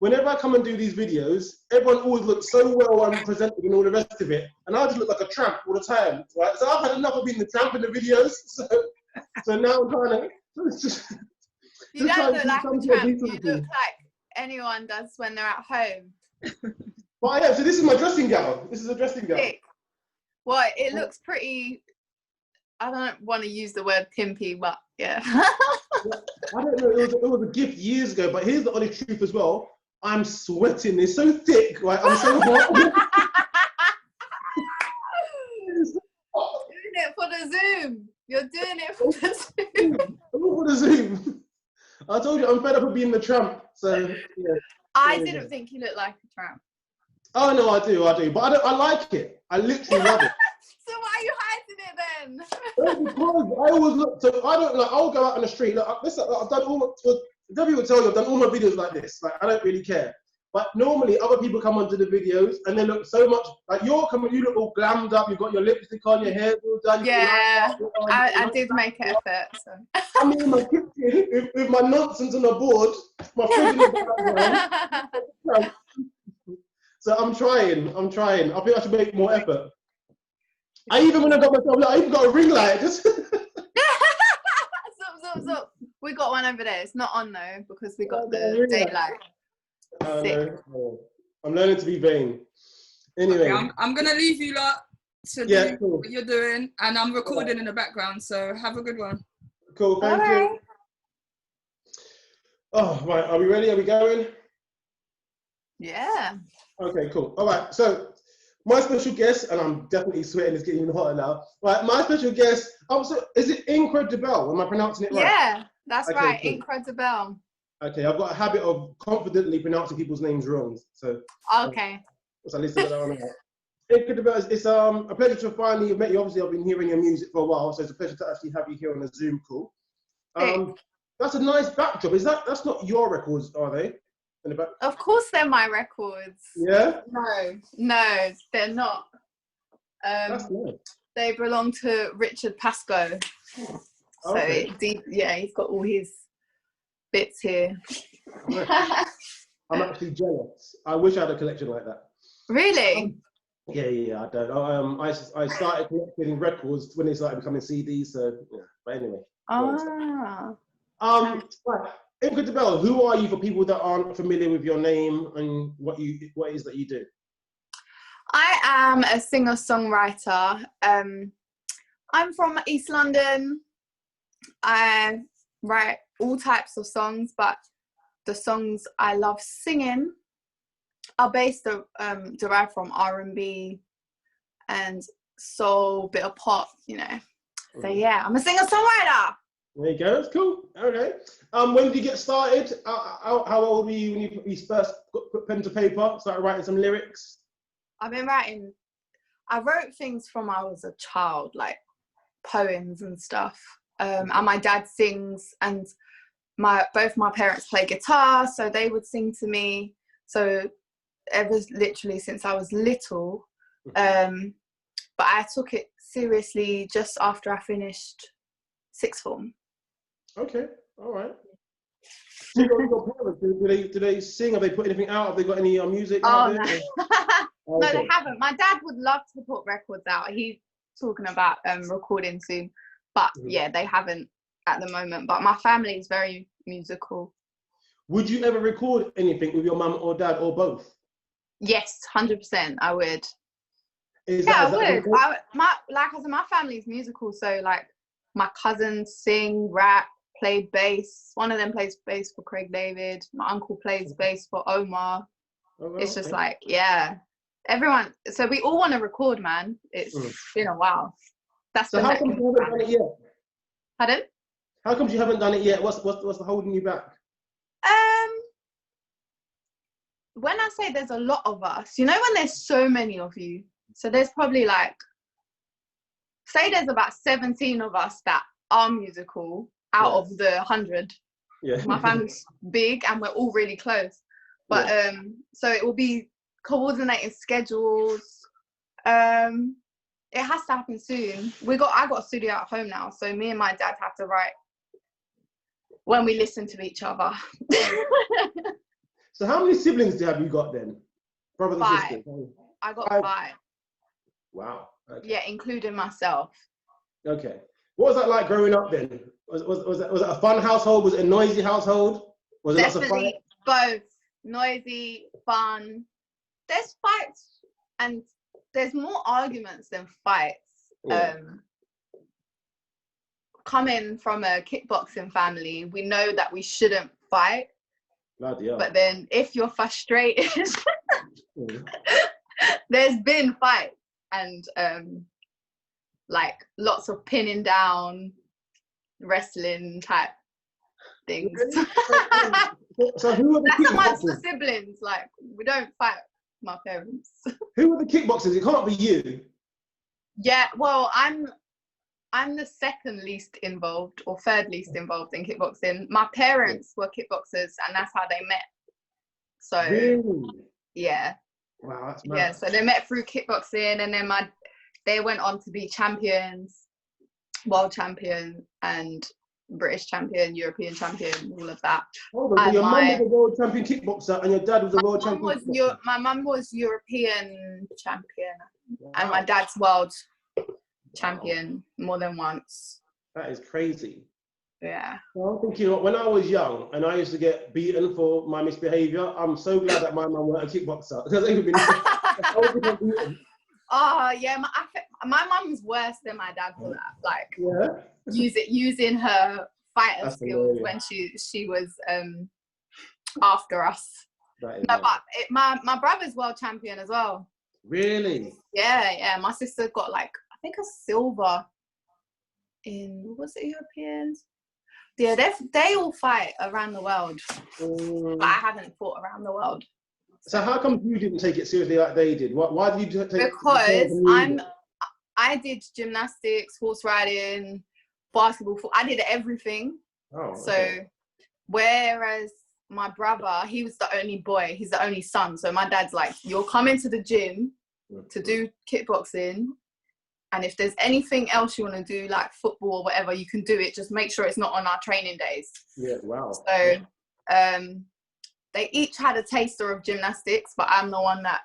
whenever I come and do these videos, everyone always looks so well and presented and all the rest of it, and I just look like a tramp all the time, right? So I've had enough of being the tramp in the videos. So now I'm trying to You don't look like a tramp. You look like anyone does when they're at home. But yeah, so this is my dressing gown. This is a dressing gown. Sick. Well, it looks pretty. I don't want to use the word pimpy, but yeah. I don't know. It was a gift years ago, but here's the honest truth as well. I'm sweating. It's so thick, right? I'm so hot. Doing it for the Zoom. You're doing it for the Zoom. For the Zoom. I told you I'm fed up of being the tramp. So yeah. I didn't think you looked like a tramp. Oh no, I do. But I like it. I literally love it. So why are you hiding it then? Because I always look. So I don't like. I'll go out on the street. Look, listen, I've done all my. W will tell you I've done all my videos like this. Like I don't really care. But normally other people come onto the videos and they look so much like you're coming. You look all glammed up. You've got your lipstick on, your hair's all done. Yeah, I did make an effort. So. I'm in my kitchen with my nonsense on the board. My fridge in the background. So I'm trying. I think I should make more effort. I even when I got myself, I even got a ring light. Just Stop. We got one over there. It's not on though because we got the daylight. No. I'm learning to be vain. Anyway, okay, I'm gonna leave you lot to do what you're doing, and I'm recording in the background. So have a good one. Cool. Thank you. Oh right, are we ready? Are we going? Yeah. Okay, cool. All right, so my special guest, and I'm definitely sweating, it's getting even hotter now. Right, my special guest, is it Inkra Debelle? Am I pronouncing it right? Yeah, that's right, cool. Inkra Debelle. Okay, I've got a habit of confidently pronouncing people's names wrong, so. Okay. So at least I got that on there. Inkra Debelle, it's a pleasure to finally have met you. Obviously, I've been hearing your music for a while, so it's a pleasure to actually have you here on a Zoom call. That's a nice backdrop. That's not your records, are they? Of course they're my records. Yeah? No, they're not. That's nice. They belong to Richard Pascoe. So he's got all his bits here. I'm actually jealous. I wish I had a collection like that. Really? Yeah, I don't. I started collecting records when they started becoming CDs, so yeah. But anyway. Right. Inkra Debelle, who are you for people that aren't familiar with your name and what it is that you do? I am a singer-songwriter. I'm from East London. I write all types of songs, but the songs I love singing are derived from R&B and soul, bit of pop, you know. So yeah, I'm a singer-songwriter. There you go. That's cool. Okay. When did you get started? How old were you when you first put pen to paper, started writing some lyrics? I wrote things from I was a child, like poems and stuff. And my dad sings, and both my parents play guitar, so they would sing to me. So literally since I was little. But I took it seriously just after I finished sixth form. Okay, all right. So your parents, do they sing? Have they put anything out? Have they got any music out there? No, they haven't. My dad would love to put records out. He's talking about recording soon. But yeah, they haven't at the moment. But my family is very musical. Would you ever record anything with your mum or dad or both? Yes, 100%. I would. I would. My family's musical, so like my cousins sing, rap, play bass. One of them plays bass for Craig David. My uncle plays bass for Omar. It's just like, yeah, everyone. So we all want to record, man. It's been a while. That's so how come you haven't done it yet? Pardon? How come you haven't done it yet? What's holding you back? When I say there's a lot of us, you know, when there's so many of you, so there's probably like, say there's about 17 of us that are musical out of the 100. Yeah. My family's big and we're all really close. But so it will be coordinating schedules. It has to happen soon. I got a studio at home now, so me and my dad have to write when we listen to each other. So how many siblings have you got then? Brothers and sisters? I got 5. Wow. Okay. Yeah, including myself. Okay. What was that like growing up then? Was it a fun household? Was it a noisy household? Was it Definitely both. Noisy, fun. There's fights and there's more arguments than fights. Yeah. Coming from a kickboxing family, we know that we shouldn't fight. Bloody hell. But then if you're frustrated, there's been fights and like lots of pinning down, wrestling type things. So who were the That's amongst kickboxers? the siblings. Like we don't fight my parents. Who were the kickboxers? It can't be you. Yeah, well, I'm the second least involved or third least involved in kickboxing. My parents were kickboxers and that's how they met. So really? Yeah. Wow, that's mad. Yeah, so they met through kickboxing and then they went on to be champions, world champion and British champion, European champion, all of that. Hold on, so your mum was a world champion kickboxer and your dad was a world champion kickboxer? My mum was European champion. Wow. And my dad's world champion more than once. That is crazy. Yeah. Well, I'm thinking, when I was young and I used to get beaten for my misbehaviour, I'm so glad that my mum weren't a kickboxer because they would have been beaten. Oh yeah, my mum's worse than my dad for that. Like using her fighter skills when she was after us. No, but my brother's world champion as well. Really? Yeah. My sister got like I think a silver in Europeans? Yeah, they all fight around the world. But I haven't fought around the world. So how come you didn't take it seriously like they did? Why did you take it? Because I did gymnastics, horse riding, basketball. I did everything. Oh. So Okay. whereas my brother, he was the only boy. He's the only son. So my dad's like, you're coming to the gym to do kickboxing. And if there's anything else you want to do, like football or whatever, you can do it. Just make sure it's not on our training days. Yeah, wow. So they each had a taster of gymnastics, but I'm the one that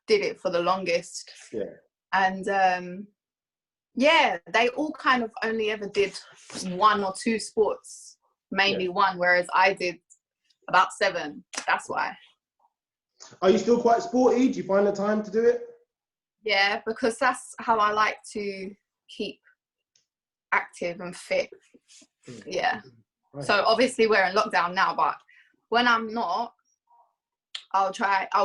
did it for the longest. Yeah. And they all kind of only ever did 1 or 2 sports, mainly one, whereas I did about 7. That's why. Are you still quite sporty? Do you find the time to do it? Yeah, because that's how I like to keep active and fit. Yeah. Right. So obviously we're in lockdown now, but when I'm not, I'll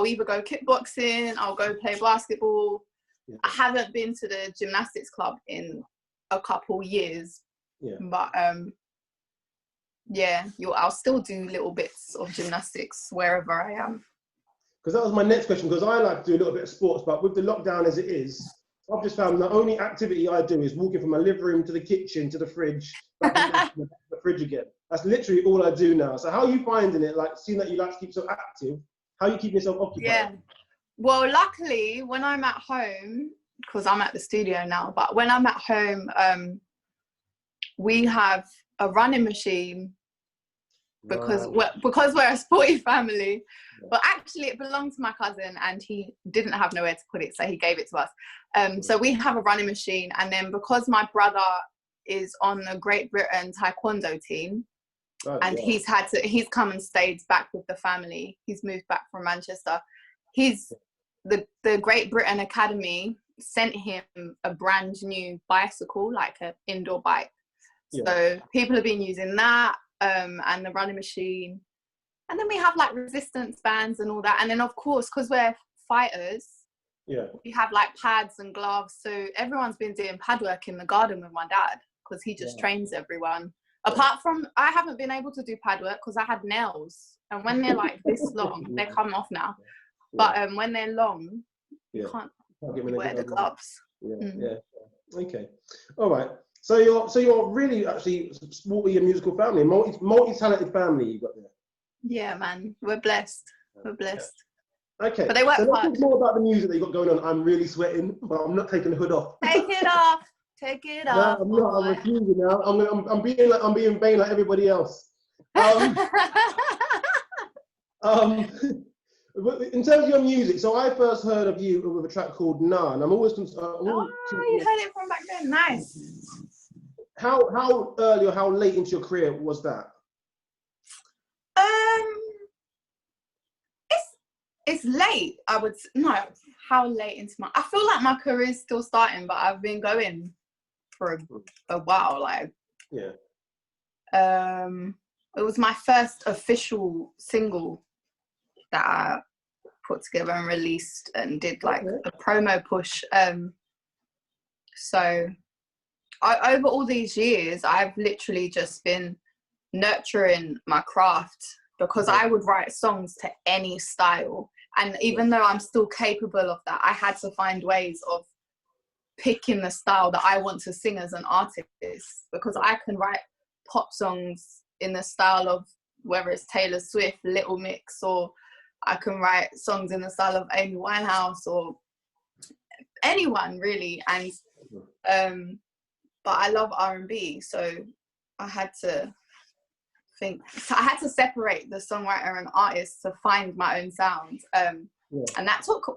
either go kickboxing, I'll go play basketball. Yeah. I haven't been to the gymnastics club in a couple years. Yeah. But I'll still do little bits of gymnastics wherever I am. Because that was my next question, because I like to do a little bit of sports, but with the lockdown as it is, I've just found the only activity I do is walking from my living room to the kitchen to the fridge, back to the fridge again. That's literally all I do now. So how are you finding it? Like, seeing that you like to keep yourself active, how are you keeping yourself occupied? Yeah. Well, luckily, when I'm at home, because I'm at the studio now, but when I'm at home, we have a running machine because we're a sporty family. But actually it belonged to my cousin and he didn't have nowhere to put it, so he gave it to us. So we have a running machine, and then because my brother is on the Great Britain Taekwondo team, he's come and stayed back with the family. He's moved back from Manchester. The Great Britain Academy sent him a brand new bicycle, like an indoor bike. So people have been using that and the running machine. And then we have like resistance bands and all that. And then of course, because we're fighters, we have like pads and gloves. So everyone's been doing pad work in the garden with my dad because he just trains everyone. Apart from, I haven't been able to do pad work because I had nails. And when they're like this long, they come off now. But when they're long, you can't wear the gloves. Okay. All right. So you're really actually sporty and musical family, multi-talented family you got there. Yeah, man, we're blessed. We're blessed. Okay. But they work so let's hard. talk more about the music that you got going on. I'm really sweating, but I'm not taking the hood off. Take it off. Take it off. No, I'm not. I'm refusing now. I'm being vain like everybody else. In terms of your music, so I first heard of you with a track called Nah, and I'm always you heard it from back then. Nice. How early or how late into your career was that? It's late. How late into my? I feel like my career is still starting, but I've been going for a while. Like, yeah. It was my first official single that I put together and released and did like a promo push. So over all these years, I've literally just been nurturing my craft because I would write songs to any style. And even though I'm still capable of that, I had to find ways of picking the style that I want to sing as an artist, because I can write pop songs in the style of whether it's Taylor Swift, Little Mix, or I can write songs in the style of Amy Winehouse or anyone really. And but I love R&B, so I had to separate the songwriter and artist to find my own sound. And that took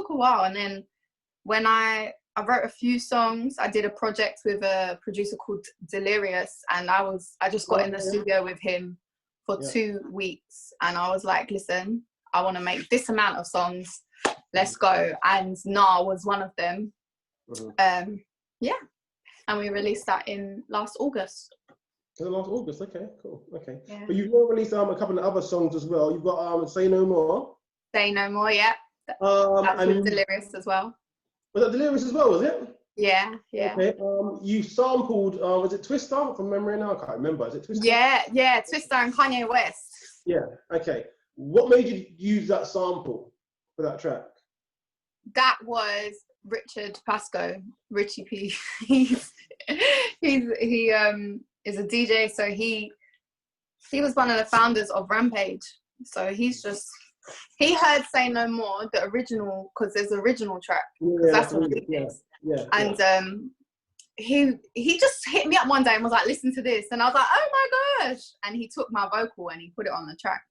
a while. And then when I wrote a few songs, I did a project with a producer called Delirious, and I just got in the studio with him for 2 weeks, and I was like, listen, I want to make this amount of songs, let's go. And Nah was one of them. And we released that in last August. Last August, okay, cool, okay. Yeah. But you've released a couple of other songs as well. You've got Say No More. Say No More, yeah. That's with Delirious as well. Was that Delirious as well, was it? Yeah. Okay. You sampled, was it Twister from memory now? I can't remember. Is it Twister? Yeah, Twister and Kanye West. Yeah, okay. What made you use that sample for that track? That was Richard Pascoe, Richie P. he is a DJ, so he was one of the founders of Rampage. So he heard Say No More, the original, because there's an original track. That's what it is. Yeah. And he just hit me up one day and was like, listen to this. And I was like, oh my gosh. And he took my vocal and he put it on the track.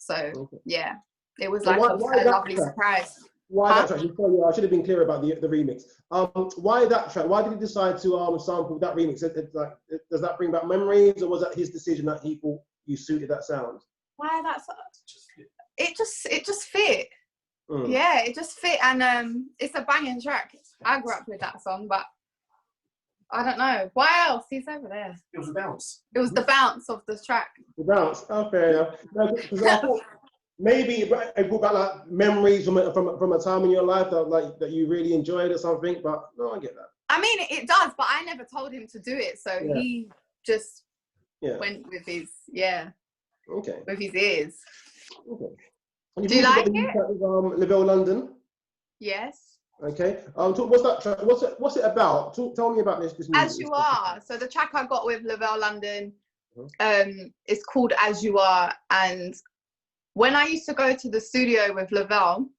So yeah, it was like a lovely surprise. Why that track? I should have been clear about the remix. Why that track? Why did he decide to sample that remix? Does that bring back memories, or was that his decision that he thought you suited that sound? Why that? It just fit. Yeah, it just fit, and it's a banging track. I grew up with that song, but I don't know. Why else? He's over there. It was the bounce. It was the bounce of the track. The bounce. Oh, fair enough. No, I thought maybe it brought back like memories from a time in your life that you really enjoyed or something. But no, I get that. I mean, it does, but I never told him to do it, so he just went with his with his ears. Okay. Do you like it? Lavelle London. Yes. Okay. What's that track? What's it about? Tell me about this music. As You Are. So the track I got with Lavelle London, is called As You Are. And when I used to go to the studio with Lavelle,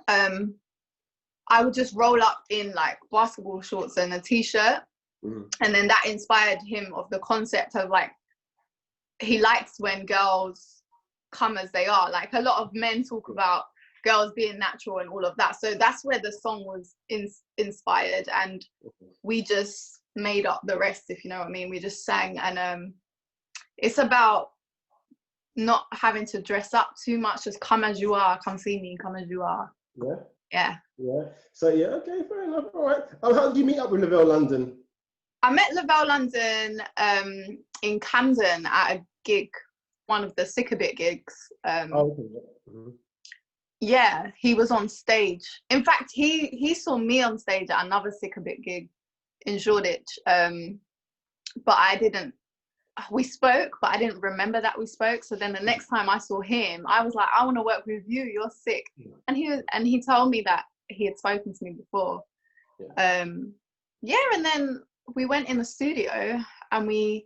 I would just roll up in like basketball shorts and a t-shirt, and then that inspired him of the concept of like, he likes when girls come as they are. Like a lot of men talk about girls being natural and all of that. So that's where the song was inspired, and we just made up the rest, if you know what I mean. We just sang, and it's about not having to dress up too much. Just come as you are. Come see me. Come as you are. Yeah. So okay, fair enough. All right. How did you meet up with Lavelle London? I met Lavelle London in Camden at a gig, one of the Sick a Bit gigs. Yeah, he was on stage. In fact, he saw me on stage at another Sick a Bit gig in Shoreditch. But I didn't. We spoke, but I didn't remember that we spoke. So then the next time I saw him, I was like, I want to work with you. You're sick. And he told me that he had spoken to me before. And then we went in the studio and we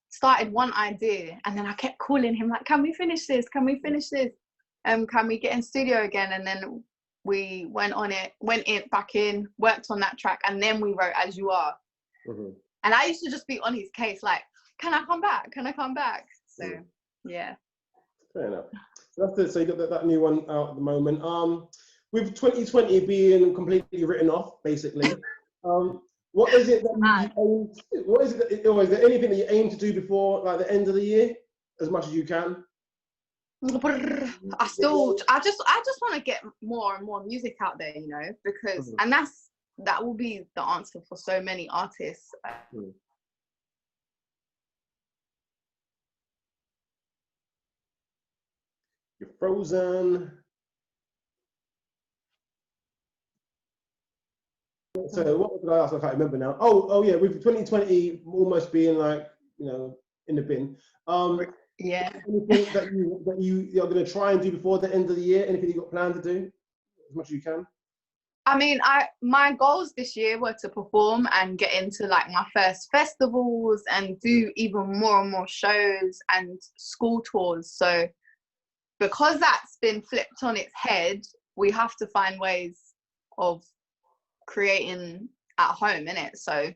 started one idea, and then I kept calling him like, can we finish this? Can we finish this? Can we get in studio again? And then we went back in, worked on that track, and then we wrote As You Are. And I used to just be on his case, like, can I come back? Can I come back? So, yeah. Fair enough. So that's it. So you got that new one out at the moment. With 2020 being completely written off, basically, what is it that you aim? What is it? Or is there anything that you aim to do before like the end of the year, as much as you can? I just want to get more and more music out there, you know, because and that will be the answer for so many artists. You're frozen. So what did I ask? I can't remember now. Oh yeah, with 2020 almost being like, you know, in the bin. Yeah. Anything that you're going to try and do before the end of the year? Anything you got planned to do, as much as you can? I mean, my goals this year were to perform and get into like my first festivals and do even more and more shows and school tours. So because that's been flipped on its head, we have to find ways of creating at home, innit? So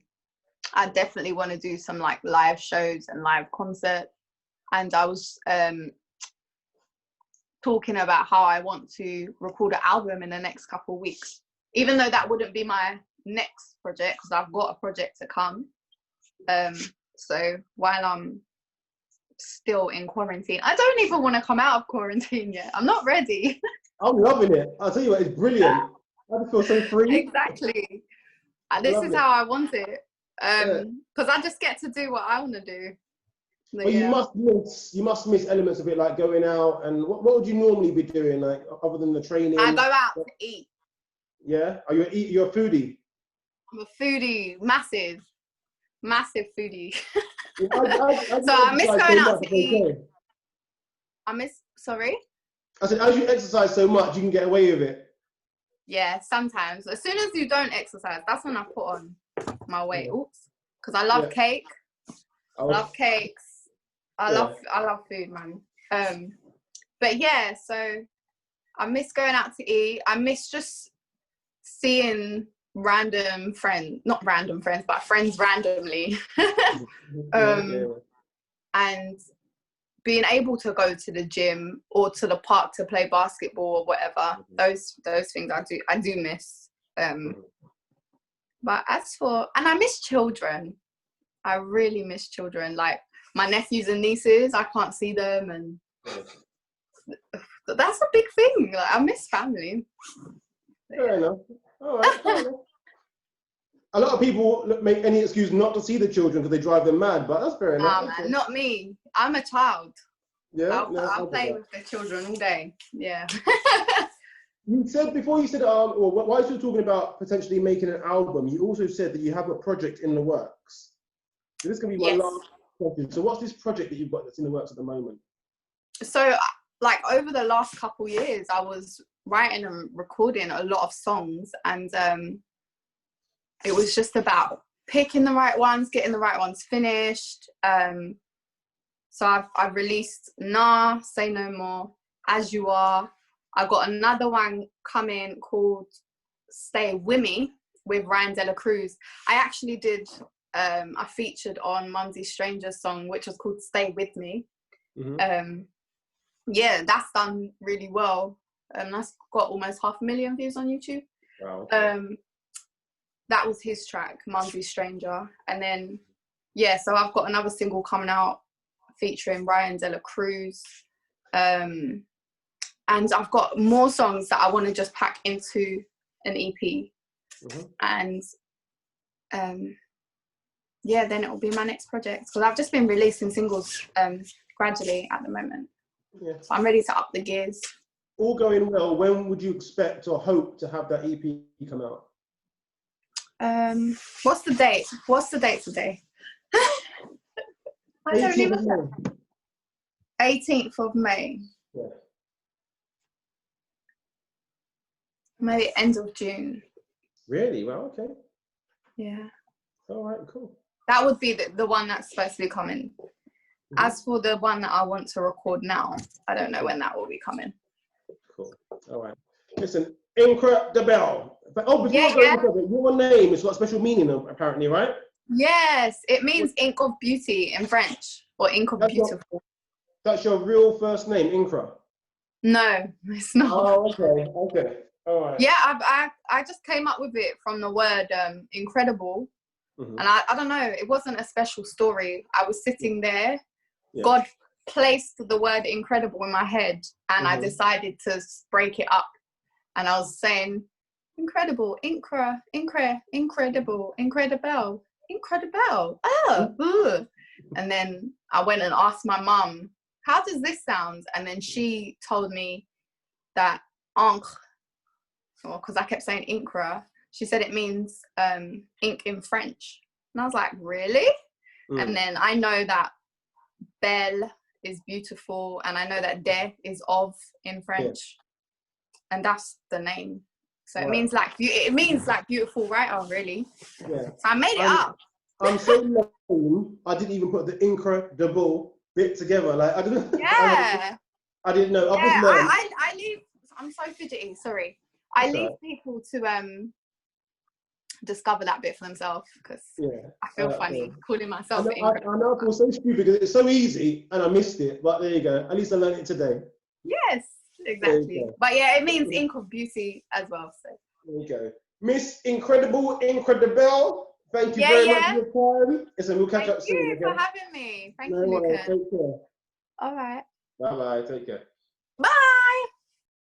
I definitely want to do some like live shows and live concerts. And I was talking about how I want to record an album in the next couple of weeks, even though that wouldn't be my next project because I've got a project to come. So while I'm still in quarantine, I don't even want to come out of quarantine yet. I'm not ready. I'm loving it. I'll tell you what, it's brilliant. I feel so free. Exactly. This is how I want it. Because I just get to do what I want to do. But you must miss elements of it, like going out. And what would you normally be doing, like other than the training? I go out to eat. Yeah, you're a foodie? I'm a foodie, massive foodie. So I miss going out to eat. Sorry? I said, as you exercise so much, you can get away with it. Yeah, sometimes. As soon as you don't exercise, that's when I put on my weight. Oops. Because I love cake. I love cakes. I love food, man. But yeah, so I miss going out to eat. I miss just seeing random friends, not random friends, but friends randomly. And being able to go to the gym or to the park to play basketball or whatever, those things I do miss. But and I miss children. I really miss children. Like my nephews and nieces, I can't see them, and that's a big thing. Like I miss family. Fair enough. All right. Fair enough. A lot of people make any excuse not to see the children because they drive them mad, but that's fair enough. Nah, man, not me. I'm a child. Yeah, I'll play with the children all day. Yeah. You said before, while you were talking about potentially making an album, you also said that you have a project in the works. So this can be my last question. So what's this project that you've got that's in the works at the moment? So like over the last couple years, I was writing and recording a lot of songs, and it was just about picking the right ones, getting the right ones finished. So I've released Nah, Say No More, As You Are. I've got another one coming called Stay With Me with Ryan De La Cruz. I actually did, I featured on Mumsy Stranger's song, which was called Stay With Me. Yeah, that's done really well. That's got almost 500,000 views on YouTube. Wow. That was his track, Mumsy Stranger. And then, yeah, so I've got another single coming out featuring Ryan De La Cruz. And I've got more songs that I want to just pack into an EP. And yeah, then it will be my next project. Because I've just been releasing singles gradually at the moment. Yeah. So I'm ready to up the gears. All going well, when would you expect or hope to have that EP come out? What's the date? What's the date today? I don't even know. 18th of May. Yeah. Maybe end of June. Really? Well, okay. Yeah. All right, cool. That would be the one that's supposed to be coming. As for the one that I want to record now, I don't know when that will be coming. Cool. All right. Listen, Inkra Debelle. Before I go into it, your name has got a special meaning, apparently, right? Yes, it means ink of beauty in French, or ink of beautiful. That's your real first name, Inkra? No, it's not. Oh, okay. All right. Yeah, I just came up with it from the word incredible. Mm-hmm. And I don't know, it wasn't a special story. I was sitting there, Yeah. God placed the word incredible in my head, and I decided to break it up. And I was saying, incredible, incredible, Inkra Debelle. Oh, and then I went and asked my mum, how does this sound? And then she told me that encre, because I kept saying Inkra, she said it means ink in French. And I was like, really? And then I know that belle is beautiful, and I know that de is of in French, and that's the name. So it means like beautiful writer, really. Yeah. So I made it up. I'm so lame. I didn't even put the Inkra Debelle bit together. Like I didn't. Yeah. I didn't know. I've just learned. I leave. I'm so fidgety. Sorry. I leave people to discover that bit for themselves, because I feel funny calling myself incredible. I know I feel so stupid because it's so easy and I missed it, but there you go. At least I learned it today. Yes, exactly. But yeah, it means ink of beauty as well. So there you go. Miss Incredible, Inkra Debelle, thank you very much for your time. Listen, we'll catch up soon. Thank you for having me. Thank you, Lukan. Take care. All right. Bye-bye. Take care. Bye.